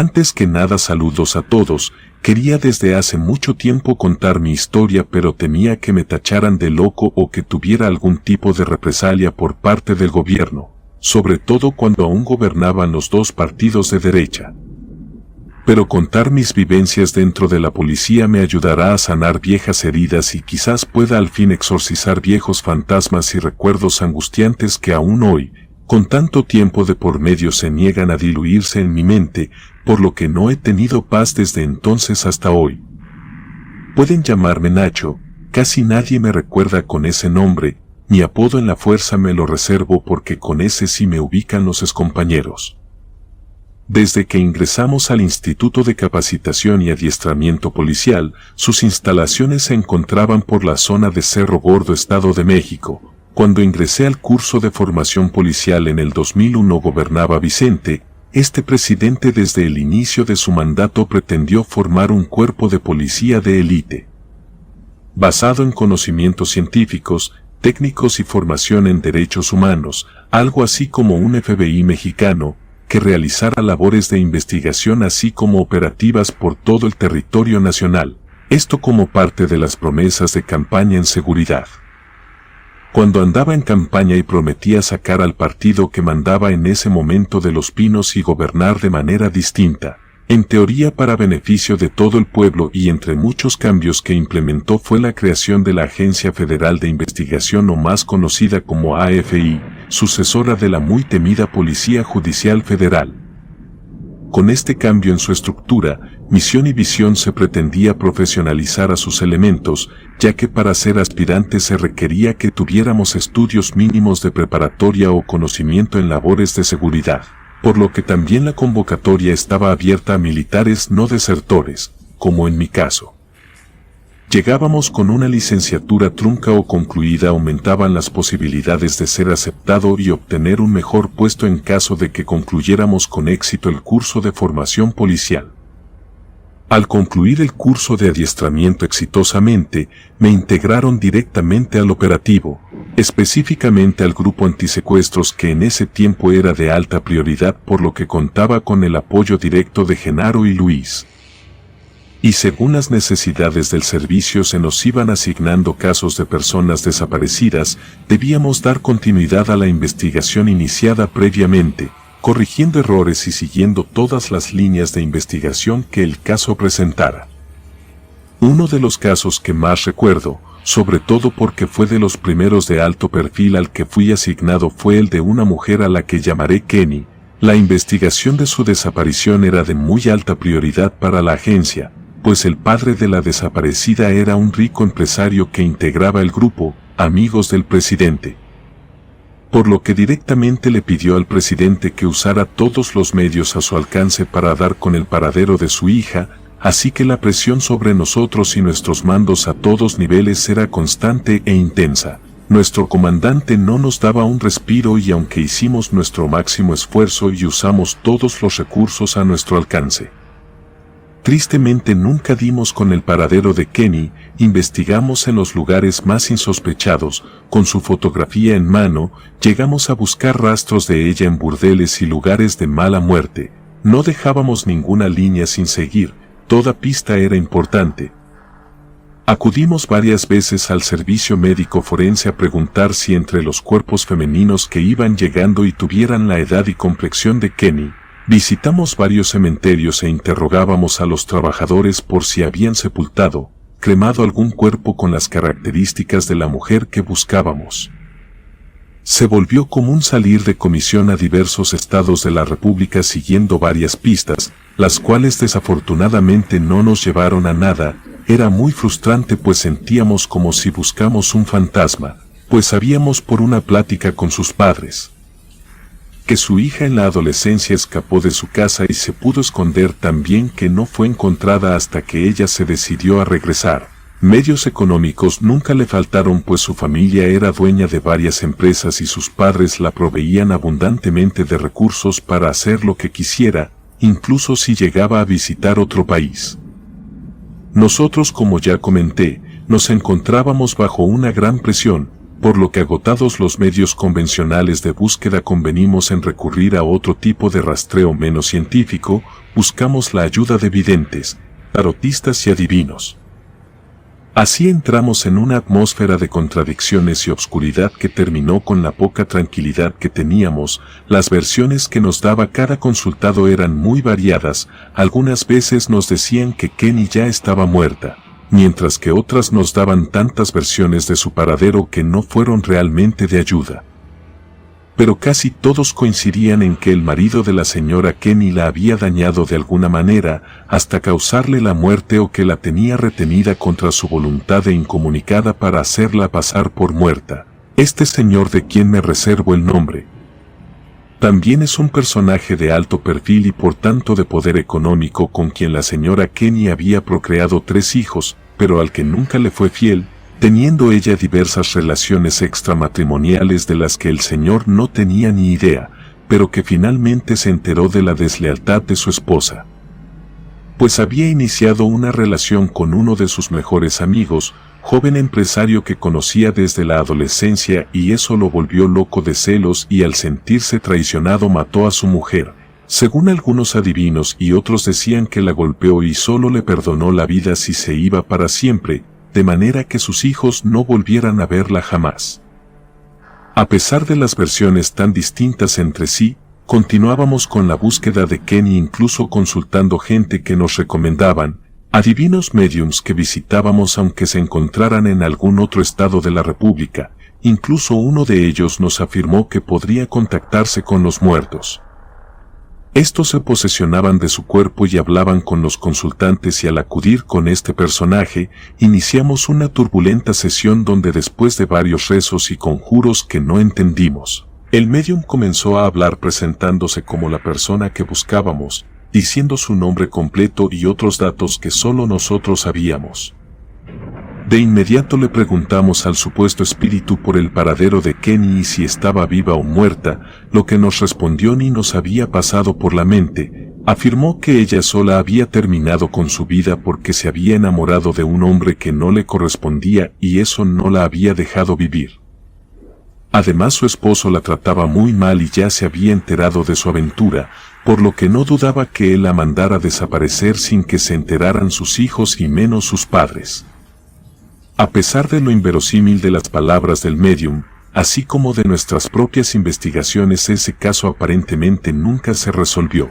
Antes que nada, saludos a todos. Quería desde hace mucho tiempo contar mi historia, pero temía que me tacharan de loco o que tuviera algún tipo de represalia por parte del gobierno, sobre todo cuando aún gobernaban los dos partidos de derecha. Pero contar mis vivencias dentro de la policía me ayudará a sanar viejas heridas y quizás pueda al fin exorcizar viejos fantasmas y recuerdos angustiantes que aún hoy, con tanto tiempo de por medio, se niegan a diluirse en mi mente, por lo que no he tenido paz desde entonces hasta hoy. Pueden llamarme Nacho, casi nadie me recuerda con ese nombre, mi apodo en la fuerza me lo reservo porque con ese sí me ubican los excompañeros. Desde que ingresamos al Instituto de Capacitación y Adiestramiento Policial, sus instalaciones se encontraban por la zona de Cerro Gordo, Estado de México. Cuando ingresé al curso de formación policial en el 2001 gobernaba Vicente. Este presidente desde el inicio de su mandato pretendió formar un cuerpo de policía de élite, basado en conocimientos científicos, técnicos y formación en derechos humanos, algo así como un FBI mexicano, que realizara labores de investigación así como operativas por todo el territorio nacional, esto como parte de las promesas de campaña en seguridad. Cuando andaba en campaña y prometía sacar al partido que mandaba en ese momento de Los Pinos y gobernar de manera distinta, en teoría para beneficio de todo el pueblo, y entre muchos cambios que implementó fue la creación de la Agencia Federal de Investigación, o más conocida como AFI, sucesora de la muy temida Policía Judicial Federal. Con este cambio en su estructura, misión y visión se pretendía profesionalizar a sus elementos, ya que para ser aspirante se requería que tuviéramos estudios mínimos de preparatoria o conocimiento en labores de seguridad, por lo que también la convocatoria estaba abierta a militares no desertores, como en mi caso. Llegábamos con una licenciatura trunca o concluida, aumentaban las posibilidades de ser aceptado y obtener un mejor puesto en caso de que concluyéramos con éxito el curso de formación policial. Al concluir el curso de adiestramiento exitosamente, me integraron directamente al operativo, específicamente al grupo antisecuestros, que en ese tiempo era de alta prioridad, por lo que contaba con el apoyo directo de Genaro y Luis. Y según las necesidades del servicio se nos iban asignando casos de personas desaparecidas, debíamos dar continuidad a la investigación iniciada previamente, corrigiendo errores y siguiendo todas las líneas de investigación que el caso presentara. Uno de los casos que más recuerdo, sobre todo porque fue de los primeros de alto perfil al que fui asignado, fue el de una mujer a la que llamaré Kenny. La investigación de su desaparición era de muy alta prioridad para la agencia, pues el padre de la desaparecida era un rico empresario que integraba el grupo Amigos del Presidente. Por lo que directamente le pidió al presidente que usara todos los medios a su alcance para dar con el paradero de su hija, así que la presión sobre nosotros y nuestros mandos a todos niveles era constante e intensa. Nuestro comandante no nos daba un respiro, y aunque hicimos nuestro máximo esfuerzo y usamos todos los recursos a nuestro alcance, tristemente nunca dimos con el paradero de Kenny. Investigamos en los lugares más insospechados, con su fotografía en mano, llegamos a buscar rastros de ella en burdeles y lugares de mala muerte. No dejábamos ninguna línea sin seguir, toda pista era importante. Acudimos varias veces al servicio médico forense a preguntar si entre los cuerpos femeninos que iban llegando y tuvieran la edad y complexión de Kenny. Visitamos varios cementerios e interrogábamos a los trabajadores por si habían sepultado, cremado algún cuerpo con las características de la mujer que buscábamos. Se volvió común salir de comisión a diversos estados de la República siguiendo varias pistas, las cuales desafortunadamente no nos llevaron a nada. Era muy frustrante, pues sentíamos como si buscamos un fantasma, pues sabíamos por una plática con sus padres que su hija en la adolescencia escapó de su casa y se pudo esconder tan bien que no fue encontrada hasta que ella se decidió a regresar. Medios económicos nunca le faltaron, pues su familia era dueña de varias empresas y sus padres la proveían abundantemente de recursos para hacer lo que quisiera, incluso si llegaba a visitar otro país. Nosotros, como ya comenté, nos encontrábamos bajo una gran presión, por lo que agotados los medios convencionales de búsqueda convenimos en recurrir a otro tipo de rastreo menos científico, buscamos la ayuda de videntes, tarotistas y adivinos. Así entramos en una atmósfera de contradicciones y obscuridad que terminó con la poca tranquilidad que teníamos. Las versiones que nos daba cada consultado eran muy variadas, algunas veces nos decían que Kenny ya estaba muerta, mientras que otras nos daban tantas versiones de su paradero que no fueron realmente de ayuda. Pero casi todos coincidían en que el marido de la señora Kenny la había dañado de alguna manera, hasta causarle la muerte o que la tenía retenida contra su voluntad e incomunicada para hacerla pasar por muerta. Este señor de quien me reservo el nombre también es un personaje de alto perfil y por tanto de poder económico con quien la señora Kenny había procreado 3 hijos, pero al que nunca le fue fiel, teniendo ella diversas relaciones extramatrimoniales de las que el señor no tenía ni idea, pero que finalmente se enteró de la deslealtad de su esposa. Pues había iniciado una relación con uno de sus mejores amigos, joven empresario que conocía desde la adolescencia, y eso lo volvió loco de celos y al sentirse traicionado mató a su mujer. Según algunos adivinos y otros decían que la golpeó y solo le perdonó la vida si se iba para siempre, de manera que sus hijos no volvieran a verla jamás. A pesar de las versiones tan distintas entre sí, continuábamos con la búsqueda de Kenny, incluso consultando gente que nos recomendaban, adivinos mediums que visitábamos aunque se encontraran en algún otro estado de la República. Incluso uno de ellos nos afirmó que podría contactarse con los muertos. Estos se posesionaban de su cuerpo y hablaban con los consultantes, y al acudir con este personaje, iniciamos una turbulenta sesión donde después de varios rezos y conjuros que no entendimos, el medium comenzó a hablar presentándose como la persona que buscábamos, diciendo su nombre completo y otros datos que solo nosotros sabíamos. De inmediato le preguntamos al supuesto espíritu por el paradero de Kenny y si estaba viva o muerta, lo que nos respondió ni nos había pasado por la mente. Afirmó que ella sola había terminado con su vida porque se había enamorado de un hombre que no le correspondía y eso no la había dejado vivir. Además, su esposo la trataba muy mal y ya se había enterado de su aventura, por lo que no dudaba que él la mandara desaparecer sin que se enteraran sus hijos y menos sus padres. A pesar de lo inverosímil de las palabras del medium, así como de nuestras propias investigaciones, ese caso aparentemente nunca se resolvió.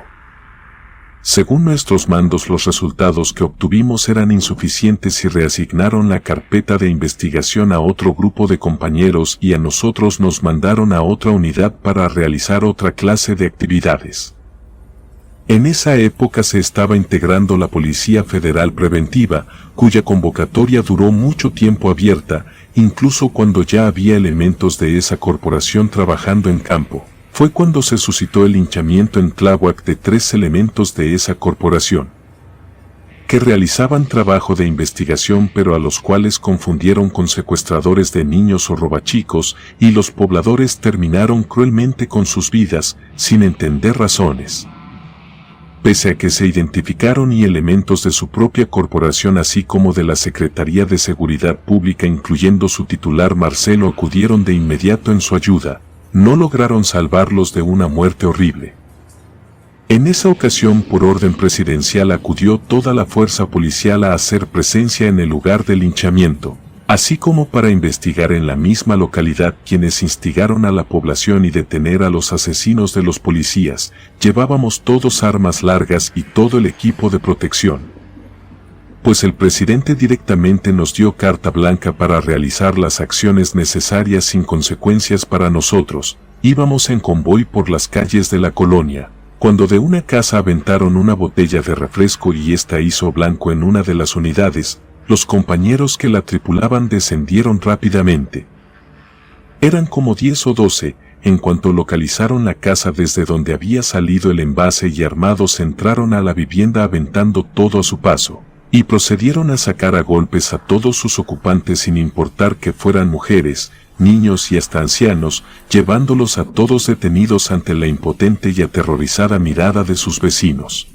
Según nuestros mandos, los resultados que obtuvimos eran insuficientes y reasignaron la carpeta de investigación a otro grupo de compañeros y a nosotros nos mandaron a otra unidad para realizar otra clase de actividades. En esa época se estaba integrando la Policía Federal Preventiva, cuya convocatoria duró mucho tiempo abierta, incluso cuando ya había elementos de esa corporación trabajando en campo. Fue cuando se suscitó el linchamiento en Tláhuac de 3 elementos de esa corporación, que realizaban trabajo de investigación pero a los cuales confundieron con secuestradores de niños o robachicos, y los pobladores terminaron cruelmente con sus vidas, sin entender razones. Pese a que se identificaron y elementos de su propia corporación así como de la Secretaría de Seguridad Pública, incluyendo su titular Marcelo, acudieron de inmediato en su ayuda, no lograron salvarlos de una muerte horrible. En esa ocasión, por orden presidencial, acudió toda la fuerza policial a hacer presencia en el lugar del linchamiento, así como para investigar en la misma localidad quienes instigaron a la población y detener a los asesinos de los policías. Llevábamos todos armas largas y todo el equipo de protección, pues el presidente directamente nos dio carta blanca para realizar las acciones necesarias sin consecuencias para nosotros. Íbamos en convoy por las calles de la colonia, cuando de una casa aventaron una botella de refresco y esta hizo blanco en una de las unidades. Los compañeros que la tripulaban descendieron rápidamente. Eran como 10 o 12, en cuanto localizaron la casa desde donde había salido el envase, y armados entraron a la vivienda aventando todo a su paso, y procedieron a sacar a golpes a todos sus ocupantes sin importar que fueran mujeres, niños y hasta ancianos, llevándolos a todos detenidos ante la impotente y aterrorizada mirada de sus vecinos.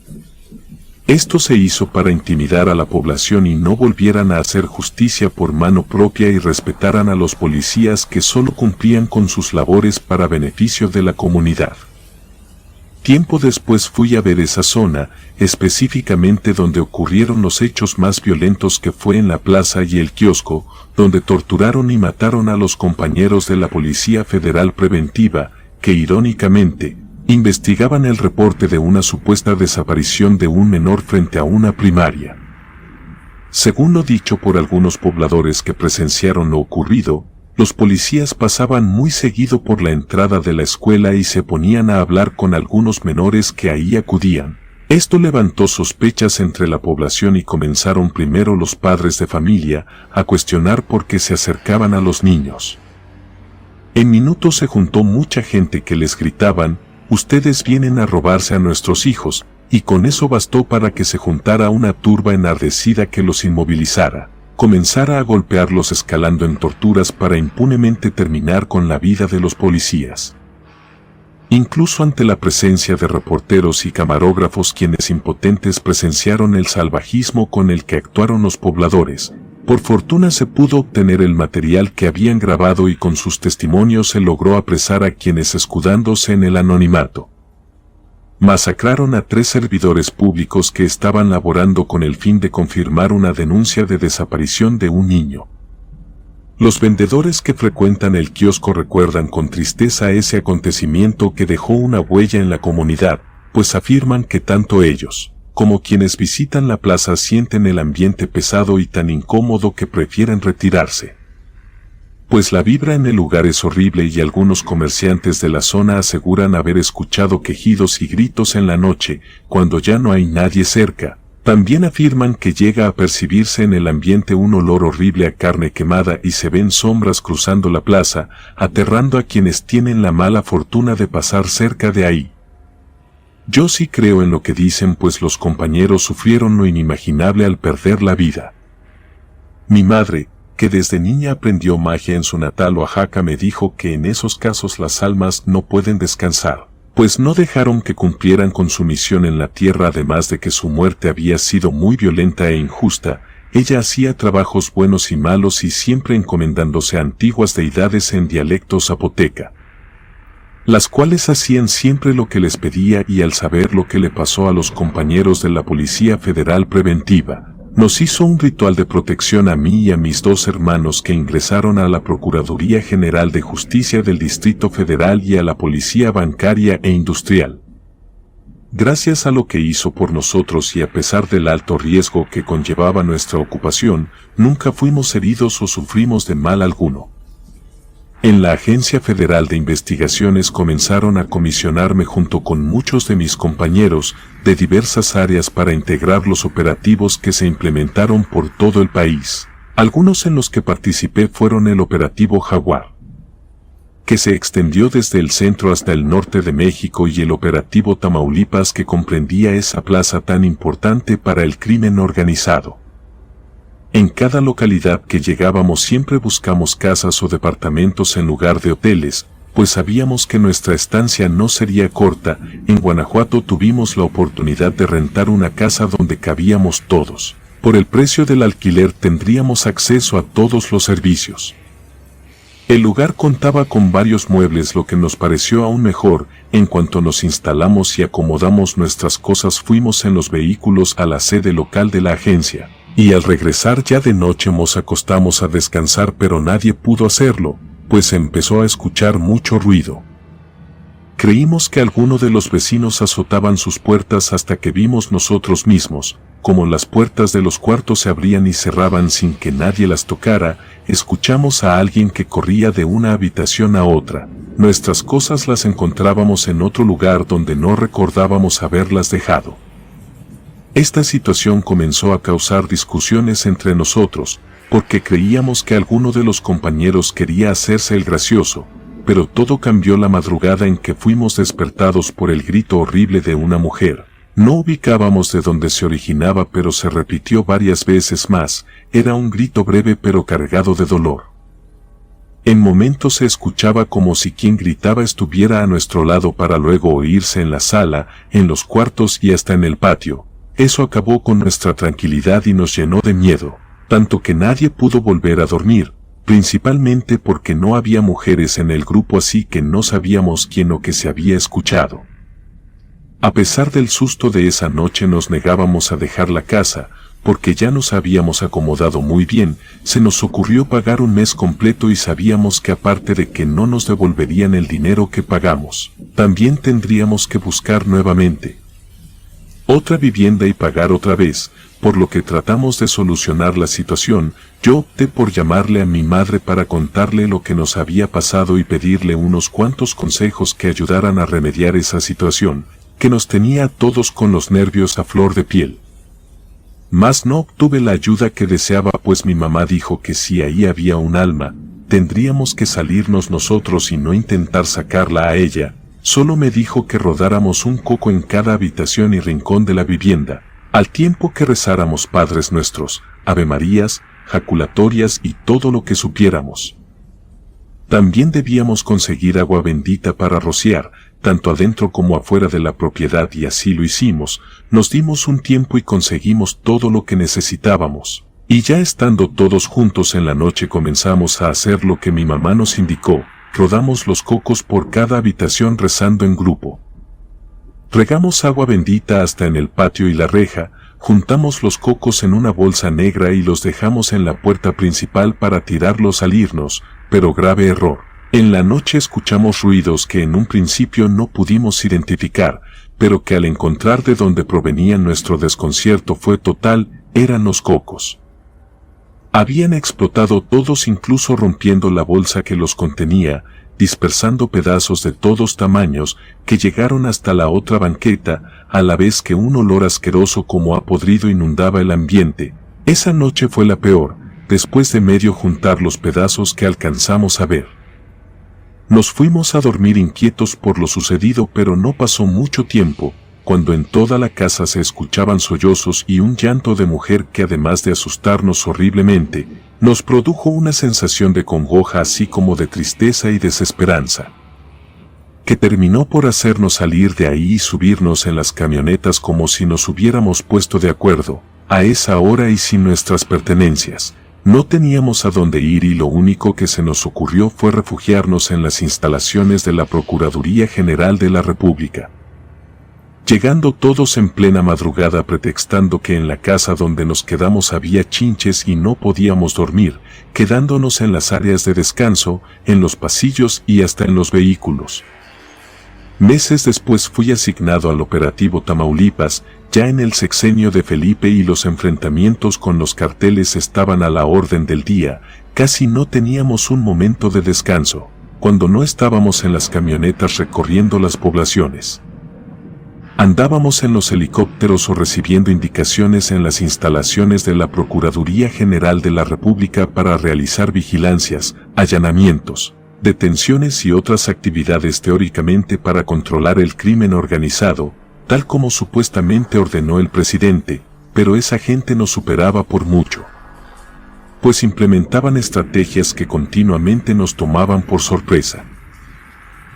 Esto se hizo para intimidar a la población y no volvieran a hacer justicia por mano propia y respetaran a los policías que solo cumplían con sus labores para beneficio de la comunidad. Tiempo después fui a ver esa zona, específicamente donde ocurrieron los hechos más violentos, que fue en la plaza y el kiosco, donde torturaron y mataron a los compañeros de la Policía Federal Preventiva, que irónicamente, investigaban el reporte de una supuesta desaparición de un menor frente a una primaria. Según lo dicho por algunos pobladores que presenciaron lo ocurrido, los policías pasaban muy seguido por la entrada de la escuela y se ponían a hablar con algunos menores que ahí acudían. Esto levantó sospechas entre la población y comenzaron primero los padres de familia a cuestionar por qué se acercaban a los niños. En minutos se juntó mucha gente que les gritaban: "Ustedes vienen a robarse a nuestros hijos", y con eso bastó para que se juntara una turba enardecida que los inmovilizara, comenzara a golpearlos escalando en torturas para impunemente terminar con la vida de los policías. Incluso ante la presencia de reporteros y camarógrafos, quienes impotentes presenciaron el salvajismo con el que actuaron los pobladores, por fortuna se pudo obtener el material que habían grabado y con sus testimonios se logró apresar a quienes, escudándose en el anonimato, masacraron a 3 servidores públicos que estaban laborando con el fin de confirmar una denuncia de desaparición de un niño. Los vendedores que frecuentan el kiosco recuerdan con tristeza ese acontecimiento que dejó una huella en la comunidad, pues afirman que tanto ellos como quienes visitan la plaza sienten el ambiente pesado y tan incómodo que prefieren retirarse. Pues la vibra en el lugar es horrible y algunos comerciantes de la zona aseguran haber escuchado quejidos y gritos en la noche, cuando ya no hay nadie cerca. También afirman que llega a percibirse en el ambiente un olor horrible a carne quemada y se ven sombras cruzando la plaza, aterrando a quienes tienen la mala fortuna de pasar cerca de ahí. Yo sí creo en lo que dicen, pues los compañeros sufrieron lo inimaginable al perder la vida. Mi madre, que desde niña aprendió magia en su natal Oaxaca, me dijo que en esos casos las almas no pueden descansar, pues no dejaron que cumplieran con su misión en la tierra. Además de que su muerte había sido muy violenta e injusta, ella hacía trabajos buenos y malos y siempre encomendándose a antiguas deidades en dialecto zapoteca, las cuales hacían siempre lo que les pedía. Y al saber lo que le pasó a los compañeros de la Policía Federal Preventiva, nos hizo un ritual de protección a mí y a mis 2 hermanos, que ingresaron a la Procuraduría General de Justicia del Distrito Federal y a la Policía Bancaria e Industrial. Gracias a lo que hizo por nosotros y a pesar del alto riesgo que conllevaba nuestra ocupación, nunca fuimos heridos o sufrimos de mal alguno. En la Agencia Federal de Investigaciones comenzaron a comisionarme junto con muchos de mis compañeros de diversas áreas para integrar los operativos que se implementaron por todo el país. Algunos en los que participé fueron el Operativo Jaguar, que se extendió desde el centro hasta el norte de México, y el Operativo Tamaulipas, que comprendía esa plaza tan importante para el crimen organizado. En cada localidad que llegábamos siempre buscamos casas o departamentos en lugar de hoteles, pues sabíamos que nuestra estancia no sería corta. En Guanajuato tuvimos la oportunidad de rentar una casa donde cabíamos todos. Por el precio del alquiler tendríamos acceso a todos los servicios. El lugar contaba con varios muebles, lo que nos pareció aún mejor. En cuanto nos instalamos y acomodamos nuestras cosas, fuimos en los vehículos a la sede local de la agencia. Y al regresar ya de noche nos acostamos a descansar, pero nadie pudo hacerlo, pues empezó a escuchar mucho ruido. Creímos que alguno de los vecinos azotaban sus puertas, hasta que vimos nosotros mismos como las puertas de los cuartos se abrían y cerraban sin que nadie las tocara. Escuchamos a alguien que corría de una habitación a otra. Nuestras cosas las encontrábamos en otro lugar donde no recordábamos haberlas dejado. Esta situación comenzó a causar discusiones entre nosotros, porque creíamos que alguno de los compañeros quería hacerse el gracioso, pero todo cambió la madrugada en que fuimos despertados por el grito horrible de una mujer. No ubicábamos de dónde se originaba, pero se repitió varias veces más. Era un grito breve pero cargado de dolor. En momentos se escuchaba como si quien gritaba estuviera a nuestro lado, para luego oírse en la sala, en los cuartos y hasta en el patio. Eso acabó con nuestra tranquilidad y nos llenó de miedo, tanto que nadie pudo volver a dormir, principalmente porque no había mujeres en el grupo, así que no sabíamos quién o qué se había escuchado. A pesar del susto de esa noche nos negábamos a dejar la casa, porque ya nos habíamos acomodado muy bien. Se nos ocurrió pagar un mes completo y sabíamos que aparte de que no nos devolverían el dinero que pagamos, también tendríamos que buscar nuevamente otra vivienda y pagar otra vez, por lo que tratamos de solucionar la situación. Yo opté por llamarle a mi madre para contarle lo que nos había pasado y pedirle unos cuantos consejos que ayudaran a remediar esa situación, que nos tenía a todos con los nervios a flor de piel. Mas no obtuve la ayuda que deseaba, pues mi mamá dijo que si ahí había un alma, tendríamos que salirnos nosotros y no intentar sacarla a ella. Solo me dijo que rodáramos un coco en cada habitación y rincón de la vivienda, al tiempo que rezáramos Padres Nuestros, Ave Marías, jaculatorias y todo lo que supiéramos. También debíamos conseguir agua bendita para rociar, tanto adentro como afuera de la propiedad, y así lo hicimos. Nos dimos un tiempo y conseguimos todo lo que necesitábamos. Y ya estando todos juntos en la noche comenzamos a hacer lo que mi mamá nos indicó. Rodamos los cocos por cada habitación rezando en grupo. Regamos agua bendita hasta en el patio y la reja, juntamos los cocos en una bolsa negra y los dejamos en la puerta principal para tirarlos al irnos, pero grave error. En la noche escuchamos ruidos que en un principio no pudimos identificar, pero que al encontrar de dónde provenía nuestro desconcierto fue total. Eran los cocos. Habían explotado todos, incluso rompiendo la bolsa que los contenía, dispersando pedazos de todos tamaños que llegaron hasta la otra banqueta, a la vez que un olor asqueroso como a podrido inundaba el ambiente. Esa noche fue la peor, después de medio juntar los pedazos que alcanzamos a ver. Nos fuimos a dormir inquietos por lo sucedido, pero no pasó mucho tiempo, cuando en toda la casa se escuchaban sollozos y un llanto de mujer que, además de asustarnos horriblemente, nos produjo una sensación de congoja así como de tristeza y desesperanza, que terminó por hacernos salir de ahí y subirnos en las camionetas como si nos hubiéramos puesto de acuerdo, a esa hora y sin nuestras pertenencias. No teníamos a dónde ir y lo único que se nos ocurrió fue refugiarnos en las instalaciones de la Procuraduría General de la República. Llegando todos en plena madrugada, pretextando que en la casa donde nos quedamos había chinches y no podíamos dormir, quedándonos en las áreas de descanso, en los pasillos y hasta en los vehículos. Meses después fui asignado al operativo Tamaulipas, ya en el sexenio de Felipe, y los enfrentamientos con los carteles estaban a la orden del día. Casi no teníamos un momento de descanso, cuando no estábamos en las camionetas recorriendo las poblaciones. Andábamos en los helicópteros o recibiendo indicaciones en las instalaciones de la Procuraduría General de la República para realizar vigilancias, allanamientos, detenciones y otras actividades teóricamente para controlar el crimen organizado, tal como supuestamente ordenó el presidente, pero esa gente nos superaba por mucho, pues implementaban estrategias que continuamente nos tomaban por sorpresa.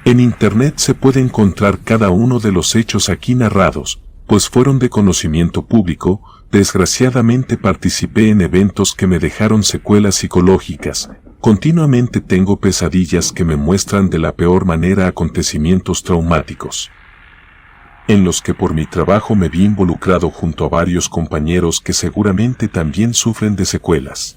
En Internet se puede encontrar cada uno de los hechos aquí narrados, pues fueron de conocimiento público. Desgraciadamente participé en eventos que me dejaron secuelas psicológicas. Continuamente tengo pesadillas que me muestran de la peor manera acontecimientos traumáticos, en los que por mi trabajo me vi involucrado junto a varios compañeros que seguramente también sufren de secuelas.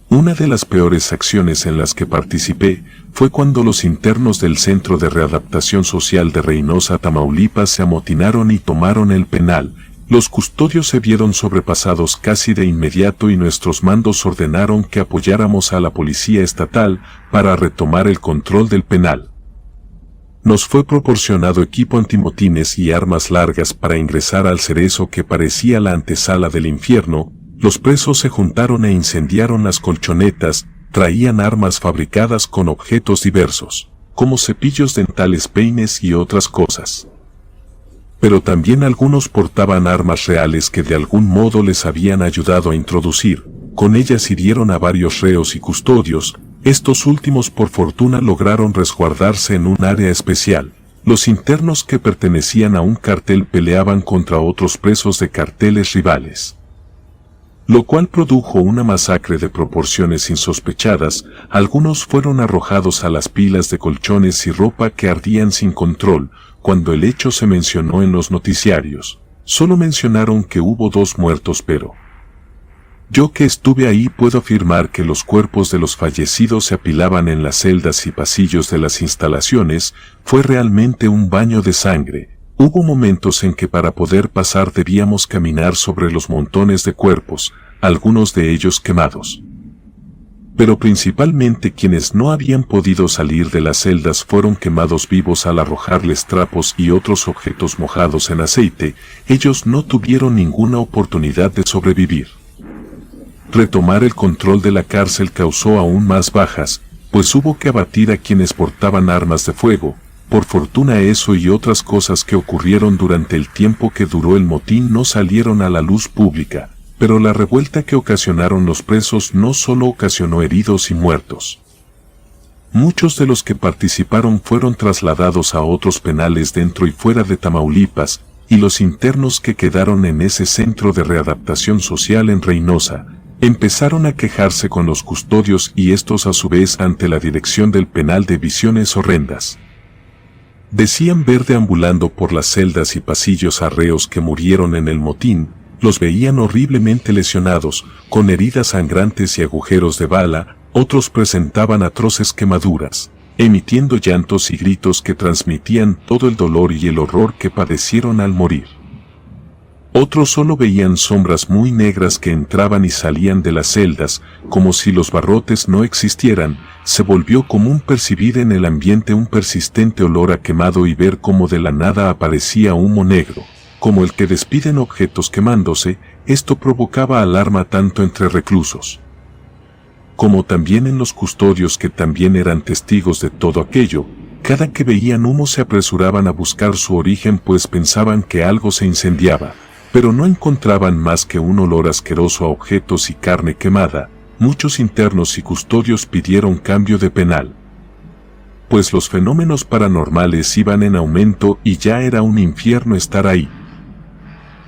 Una de las peores acciones en las que participé fue cuando los internos del Centro de Readaptación Social de Reynosa, Tamaulipas, se amotinaron y tomaron el penal. Los custodios se vieron sobrepasados casi de inmediato y nuestros mandos ordenaron que apoyáramos a la policía estatal para retomar el control del penal. Nos fue proporcionado equipo antimotines y armas largas para ingresar al Cerezo, que parecía la antesala del infierno. Los presos se juntaron e incendiaron las colchonetas. Traían armas fabricadas con objetos diversos, como cepillos dentales, peines y otras cosas. Pero también algunos portaban armas reales que de algún modo les habían ayudado a introducir. Con ellas hirieron a varios reos y custodios. Estos últimos por fortuna lograron resguardarse en un área especial. Los internos que pertenecían a un cartel peleaban contra otros presos de carteles rivales, lo cual produjo una masacre de proporciones insospechadas. Algunos fueron arrojados a las pilas de colchones y ropa que ardían sin control. Cuando el hecho se mencionó en los noticiarios, solo mencionaron que hubo 2 muertos, pero yo que estuve ahí puedo afirmar que los cuerpos de los fallecidos se apilaban en las celdas y pasillos de las instalaciones. Fue realmente un baño de sangre. Hubo momentos en que para poder pasar debíamos caminar sobre los montones de cuerpos, algunos de ellos quemados. Pero principalmente quienes no habían podido salir de las celdas fueron quemados vivos al arrojarles trapos y otros objetos mojados en aceite. Ellos no tuvieron ninguna oportunidad de sobrevivir. Retomar el control de la cárcel causó aún más bajas, pues hubo que abatir a quienes portaban armas de fuego. Por fortuna eso y otras cosas que ocurrieron durante el tiempo que duró el motín no salieron a la luz pública, pero la revuelta que ocasionaron los presos no solo ocasionó heridos y muertos. Muchos de los que participaron fueron trasladados a otros penales dentro y fuera de Tamaulipas, y los internos que quedaron en ese centro de readaptación social en Reynosa, empezaron a quejarse con los custodios y estos a su vez ante la dirección del penal de visiones horrendas. Decían ver deambulando por las celdas y pasillos a reos que murieron en el motín. Los veían horriblemente lesionados, con heridas sangrantes y agujeros de bala. Otros presentaban atroces quemaduras, emitiendo llantos y gritos que transmitían todo el dolor y el horror que padecieron al morir. Otros solo veían sombras muy negras que entraban y salían de las celdas, como si los barrotes no existieran. Se volvió común percibir en el ambiente un persistente olor a quemado y ver cómo de la nada aparecía humo negro, como el que despiden objetos quemándose. Esto provocaba alarma tanto entre reclusos como también en los custodios, que también eran testigos de todo aquello. Cada que veían humo se apresuraban a buscar su origen, pues pensaban que algo se incendiaba, pero no encontraban más que un olor asqueroso a objetos y carne quemada. Muchos internos y custodios pidieron cambio de penal, pues los fenómenos paranormales iban en aumento y ya era un infierno estar ahí.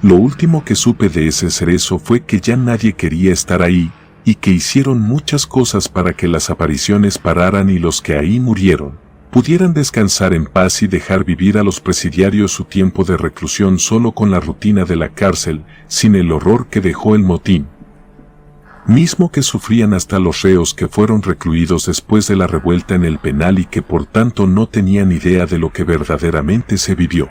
Lo último que supe de ese cerezo fue que ya nadie quería estar ahí, y que hicieron muchas cosas para que las apariciones pararan y los que ahí murieron pudieran descansar en paz y dejar vivir a los presidiarios su tiempo de reclusión solo con la rutina de la cárcel, sin el horror que dejó el motín, mismo que sufrían hasta los reos que fueron recluidos después de la revuelta en el penal y que por tanto no tenían idea de lo que verdaderamente se vivió.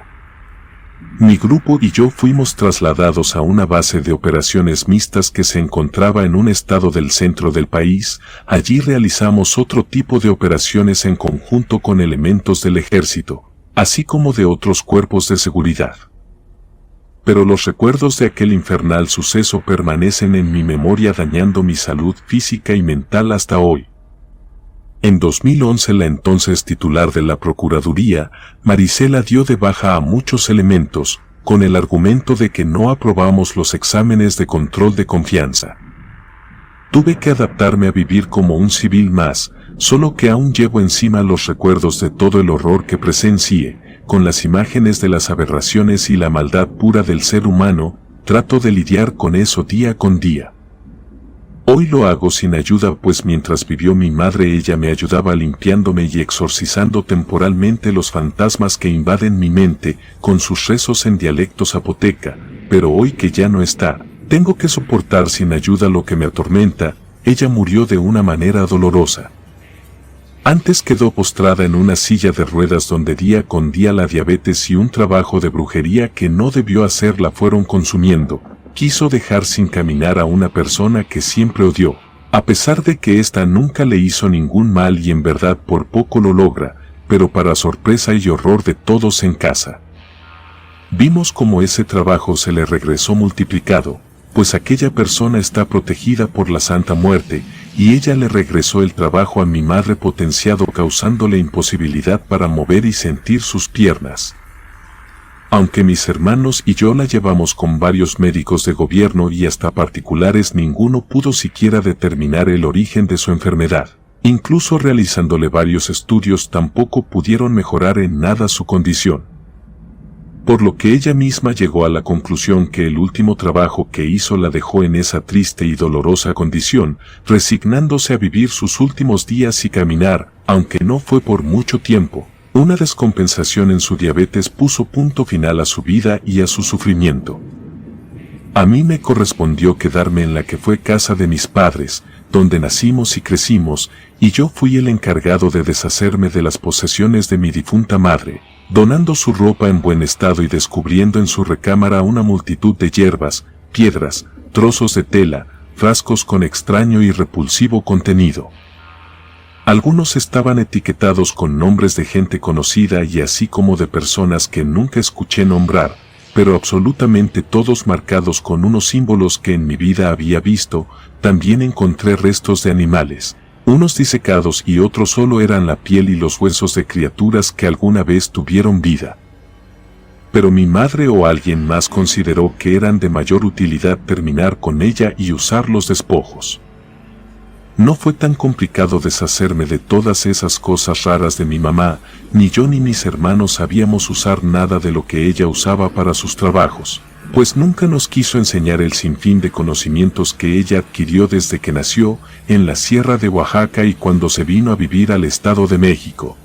Mi grupo y yo fuimos trasladados a una base de operaciones mixtas que se encontraba en un estado del centro del país. Allí realizamos otro tipo de operaciones en conjunto con elementos del ejército, así como de otros cuerpos de seguridad. Pero los recuerdos de aquel infernal suceso permanecen en mi memoria, dañando mi salud física y mental hasta hoy. En 2011 la entonces titular de la Procuraduría, Marisela, dio de baja a muchos elementos, con el argumento de que no aprobamos los exámenes de control de confianza. Tuve que adaptarme a vivir como un civil más, solo que aún llevo encima los recuerdos de todo el horror que presencié, con las imágenes de las aberraciones y la maldad pura del ser humano. Trato de lidiar con eso día con día. Hoy lo hago sin ayuda, pues mientras vivió mi madre ella me ayudaba limpiándome y exorcizando temporalmente los fantasmas que invaden mi mente con sus rezos en dialecto zapoteca, pero hoy que ya no está, tengo que soportar sin ayuda lo que me atormenta. Ella murió de una manera dolorosa. Antes quedó postrada en una silla de ruedas donde día con día la diabetes y un trabajo de brujería que no debió hacer la fueron consumiendo. Quiso dejar sin caminar a una persona que siempre odió, a pesar de que ésta nunca le hizo ningún mal y en verdad por poco lo logra, pero para sorpresa y horror de todos en casa, vimos cómo ese trabajo se le regresó multiplicado, pues aquella persona está protegida por la Santa Muerte, y ella le regresó el trabajo a mi madre potenciado, causándole imposibilidad para mover y sentir sus piernas. Aunque mis hermanos y yo la llevamos con varios médicos de gobierno y hasta particulares, ninguno pudo siquiera determinar el origen de su enfermedad. Incluso realizándole varios estudios tampoco pudieron mejorar en nada su condición. Por lo que ella misma llegó a la conclusión que el último trabajo que hizo la dejó en esa triste y dolorosa condición, resignándose a vivir sus últimos días y caminar, aunque no fue por mucho tiempo. Una descompensación en su diabetes puso punto final a su vida y a su sufrimiento. A mí me correspondió quedarme en la que fue casa de mis padres, donde nacimos y crecimos, y yo fui el encargado de deshacerme de las posesiones de mi difunta madre, donando su ropa en buen estado y descubriendo en su recámara una multitud de hierbas, piedras, trozos de tela, frascos con extraño y repulsivo contenido. Algunos estaban etiquetados con nombres de gente conocida y así como de personas que nunca escuché nombrar, pero absolutamente todos marcados con unos símbolos que en mi vida había visto. También encontré restos de animales, unos disecados y otros solo eran la piel y los huesos de criaturas que alguna vez tuvieron vida. Pero mi madre o alguien más consideró que eran de mayor utilidad terminar con ella y usar los despojos. No fue tan complicado deshacerme de todas esas cosas raras de mi mamá, ni yo ni mis hermanos sabíamos usar nada de lo que ella usaba para sus trabajos, pues nunca nos quiso enseñar el sinfín de conocimientos que ella adquirió desde que nació en la Sierra de Oaxaca y cuando se vino a vivir al Estado de México.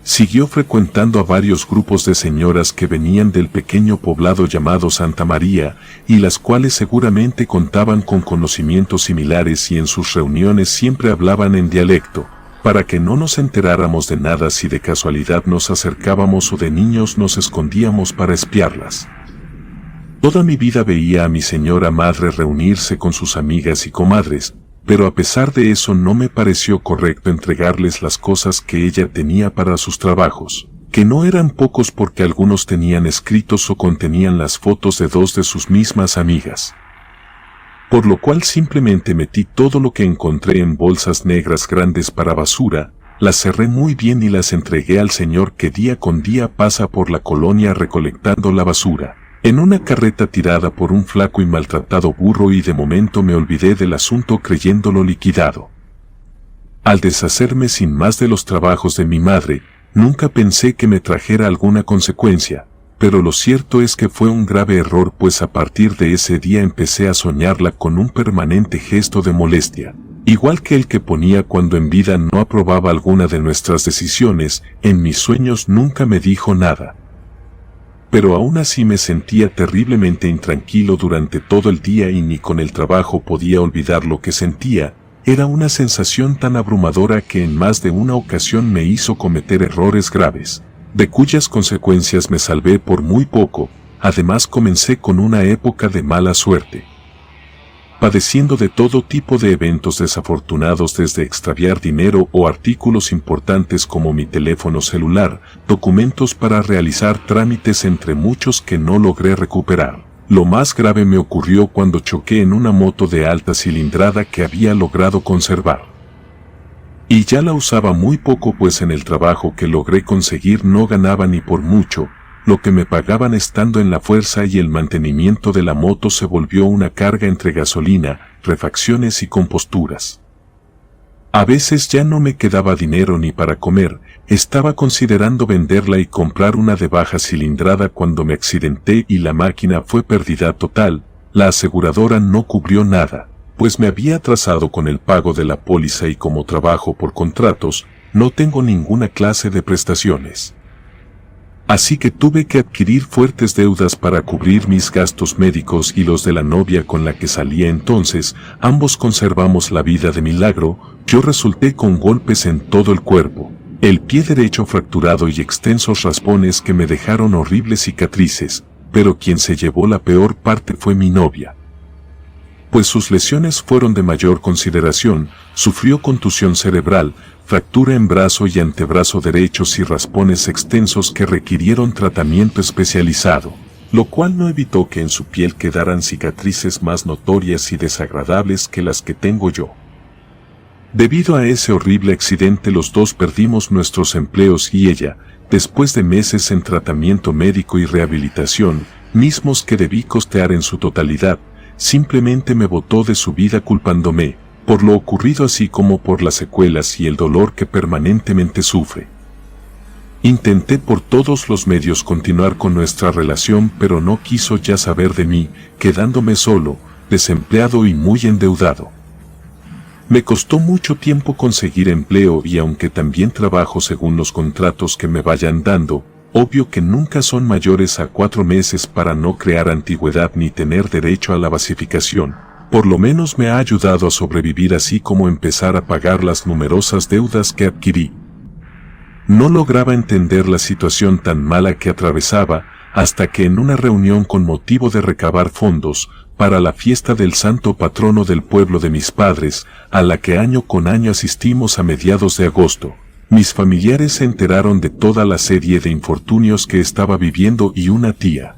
Siguió frecuentando a varios grupos de señoras que venían del pequeño poblado llamado Santa María, y las cuales seguramente contaban con conocimientos similares y en sus reuniones siempre hablaban en dialecto, para que no nos enteráramos de nada si de casualidad nos acercábamos o de niños nos escondíamos para espiarlas. Toda mi vida veía a mi señora madre reunirse con sus amigas y comadres, pero a pesar de eso no me pareció correcto entregarles las cosas que ella tenía para sus trabajos, que no eran pocos porque algunos tenían escritos o contenían las fotos de dos de sus mismas amigas. Por lo cual simplemente metí todo lo que encontré en bolsas negras grandes para basura, las cerré muy bien y las entregué al señor que día con día pasa por la colonia recolectando la basura, en una carreta tirada por un flaco y maltratado burro, y de momento me olvidé del asunto creyéndolo liquidado. Al deshacerme sin más de los trabajos de mi madre, nunca pensé que me trajera alguna consecuencia, pero lo cierto es que fue un grave error, pues a partir de ese día empecé a soñarla con un permanente gesto de molestia, igual que el que ponía cuando en vida no aprobaba alguna de nuestras decisiones. En mis sueños nunca me dijo nada, pero aún así me sentía terriblemente intranquilo durante todo el día y ni con el trabajo podía olvidar lo que sentía. Era una sensación tan abrumadora que en más de una ocasión me hizo cometer errores graves, de cuyas consecuencias me salvé por muy poco. Además comencé con una época de mala suerte, padeciendo de todo tipo de eventos desafortunados, desde extraviar dinero o artículos importantes como mi teléfono celular, documentos para realizar trámites, entre muchos que no logré recuperar. Lo más grave me ocurrió cuando choqué en una moto de alta cilindrada que había logrado conservar. Y ya la usaba muy poco, pues en el trabajo que logré conseguir no ganaba ni por mucho. Lo que me pagaban estando en la fuerza y el mantenimiento de la moto se volvió una carga entre gasolina, refacciones y composturas. A veces ya no me quedaba dinero ni para comer. Estaba considerando venderla y comprar una de baja cilindrada cuando me accidenté y la máquina fue pérdida total. La aseguradora no cubrió nada, pues me había atrasado con el pago de la póliza y como trabajo por contratos, no tengo ninguna clase de prestaciones. Así que tuve que adquirir fuertes deudas para cubrir mis gastos médicos y los de la novia con la que salía entonces. Ambos conservamos la vida de milagro. Yo resulté con golpes en todo el cuerpo, el pie derecho fracturado y extensos raspones que me dejaron horribles cicatrices, pero quien se llevó la peor parte fue mi novia, pues sus lesiones fueron de mayor consideración. Sufrió contusión cerebral, fractura en brazo y antebrazo derechos y raspones extensos que requirieron tratamiento especializado, lo cual no evitó que en su piel quedaran cicatrices más notorias y desagradables que las que tengo yo. Debido a ese horrible accidente los dos perdimos nuestros empleos y ella, después de meses en tratamiento médico y rehabilitación, mismos que debí costear en su totalidad, simplemente me botó de su vida culpándome, por lo ocurrido así como por las secuelas y el dolor que permanentemente sufre. Intenté por todos los medios continuar con nuestra relación, pero no quiso ya saber de mí, quedándome solo, desempleado y muy endeudado. Me costó mucho tiempo conseguir empleo y aunque también trabajo según los contratos que me vayan dando, obvio que nunca son mayores a 4 meses para no crear antigüedad ni tener derecho a la basificación. Por lo menos me ha ayudado a sobrevivir así como empezar a pagar las numerosas deudas que adquirí. No lograba entender la situación tan mala que atravesaba, hasta que en una reunión con motivo de recabar fondos para la fiesta del santo patrono del pueblo de mis padres, a la que año con año asistimos a mediados de agosto, mis familiares se enteraron de toda la serie de infortunios que estaba viviendo y una tía,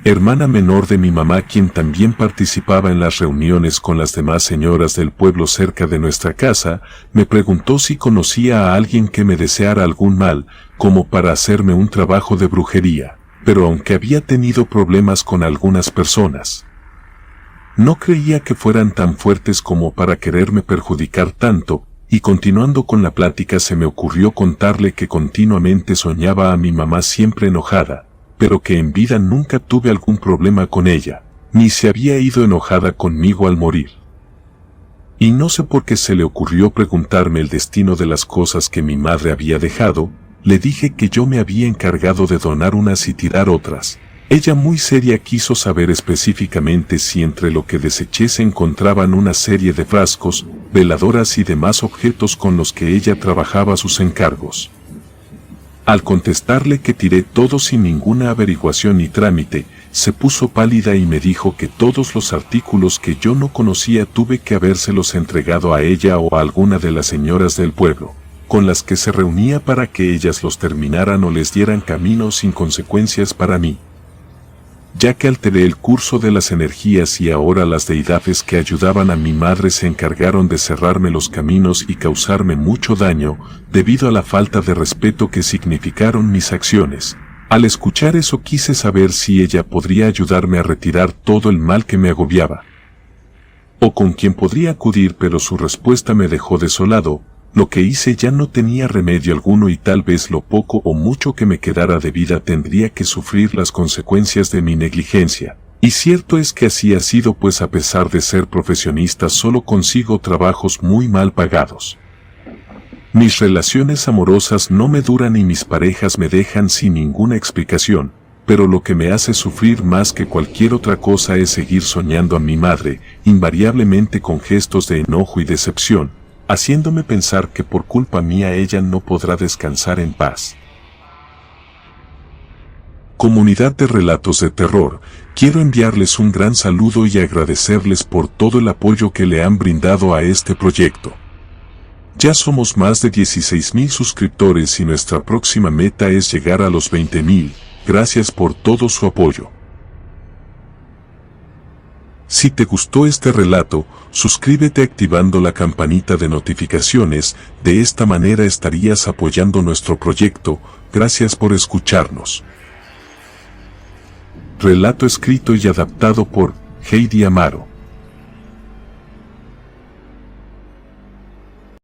hermana menor de mi mamá, quien también participaba en las reuniones con las demás señoras del pueblo cerca de nuestra casa, me preguntó si conocía a alguien que me deseara algún mal, como para hacerme un trabajo de brujería, pero aunque había tenido problemas con algunas personas, no creía que fueran tan fuertes como para quererme perjudicar tanto, y continuando con la plática se me ocurrió contarle que continuamente soñaba a mi mamá siempre enojada, pero que en vida nunca tuve algún problema con ella, ni se había ido enojada conmigo al morir. Y no sé por qué se le ocurrió preguntarme el destino de las cosas que mi madre había dejado. Le dije que yo me había encargado de donar unas y tirar otras. Ella muy seria quiso saber específicamente si entre lo que deseché se encontraban una serie de frascos, veladoras y demás objetos con los que ella trabajaba sus encargos. Al contestarle que tiré todo sin ninguna averiguación ni trámite, se puso pálida y me dijo que todos los artículos que yo no conocía tuve que habérselos entregado a ella o a alguna de las señoras del pueblo, con las que se reunía para que ellas los terminaran o les dieran camino sin consecuencias para mí, ya que alteré el curso de las energías y ahora las deidades que ayudaban a mi madre se encargaron de cerrarme los caminos y causarme mucho daño, debido a la falta de respeto que significaron mis acciones. Al escuchar eso quise saber si ella podría ayudarme a retirar todo el mal que me agobiaba, o con quién podría acudir, pero su respuesta me dejó desolado. Lo que hice ya no tenía remedio alguno y tal vez lo poco o mucho que me quedara de vida tendría que sufrir las consecuencias de mi negligencia. Y cierto es que así ha sido, pues a pesar de ser profesionista solo consigo trabajos muy mal pagados. Mis relaciones amorosas no me duran y mis parejas me dejan sin ninguna explicación, pero lo que me hace sufrir más que cualquier otra cosa es seguir soñando a mi madre, invariablemente con gestos de enojo y decepción, haciéndome pensar que por culpa mía ella no podrá descansar en paz. Comunidad de Relatos de Terror, quiero enviarles un gran saludo y agradecerles por todo el apoyo que le han brindado a este proyecto. Ya somos más de 16,000 suscriptores y nuestra próxima meta es llegar a los 20,000. Gracias por todo su apoyo. Si te gustó este relato, suscríbete activando la campanita de notificaciones, de esta manera estarías apoyando nuestro proyecto. Gracias por escucharnos. Relato escrito y adaptado por Heidi Amaro.